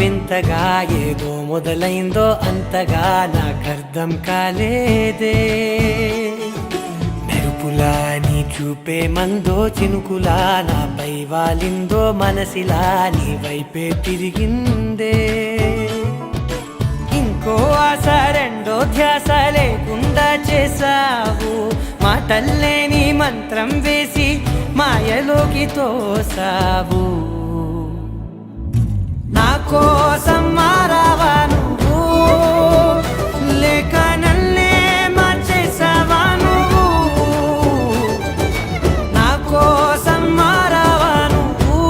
వింతగా ఏదో మొదలైందో అంతగా నాకర్థం కాలేదే. మెరుపులా నీ చూపే మందో చినుకులా నాపై వాలిందో మనసిలా నీ వైపే తిరిగిందే. ఇంకో ఆశ రెండో ధ్యాస లేకుండా చేసావు, మాటల్లే నీ మంత్రం వేసి మాయలోకి తోసావు. నా కోసం మారావా నువ్వు, లేక నన్నే మార్చేసావా నువ్వు. నా కోసం మారావా నువ్వు,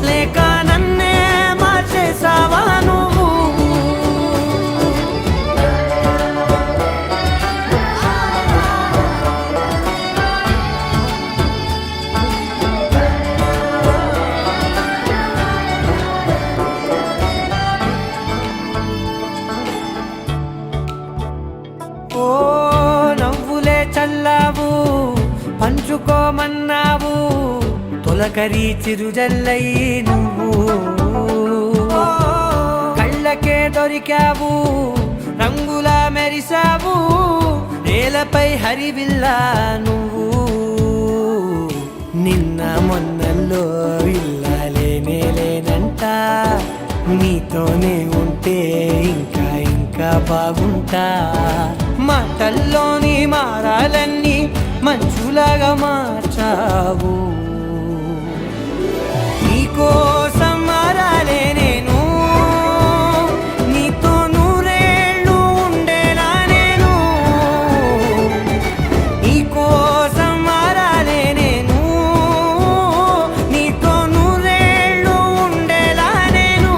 లేక నన్నే మార్చేసావా నువ్వు. ఓ నవ్వులే చల్లావు, పంచుకోమన్నావు, తొలకరి చిరుజల్లై నువ్వు. కళ్ళకే దొరికావు, రంగులా మెరిసావు, నేలపై హరివిల్లా నువ్వు. నిన్న మొన్నల్లో ఇల్లాలేనే లేనంట, నీతోనే ఉంటే ఇంకా ఇంకా బాగుంటా. మాటల్లోని మారాలన్నీ మంచులాగా మార్చావు. నీకోసం మారాలే నేను, నీతో నూరేళ్ళు ఉండేలా నేను. నీకోసం మారాలే నేను, నీతో నూరేళ్ళు ఉండేలా నేను.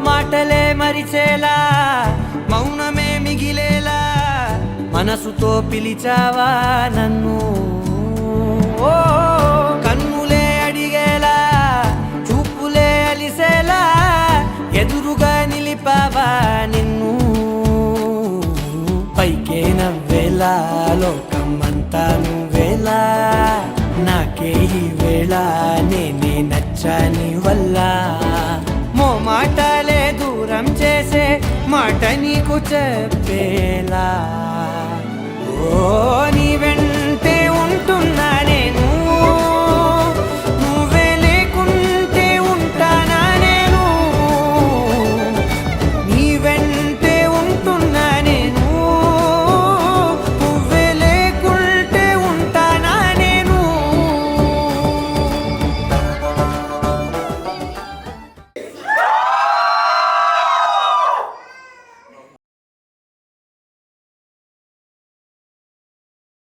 మాటలే మరిచేలా, మౌనమే మిగిలేలా, మనసుతో పిలిచావా నన్ను. ఓ కన్నులే అడిగేలా, చూపులే అలిసేలా, ఎదురుగా నిలిపావా నిన్ను. పైకే నవ్వేలా, లోకమంతా నువ్వేలా, నాకే ఈ వేళ నేనే నచ్చాని వల్ల. మాటలే దూరం చేసే మాట నీకు చెప్పేలా. ఓ నీ వెన్న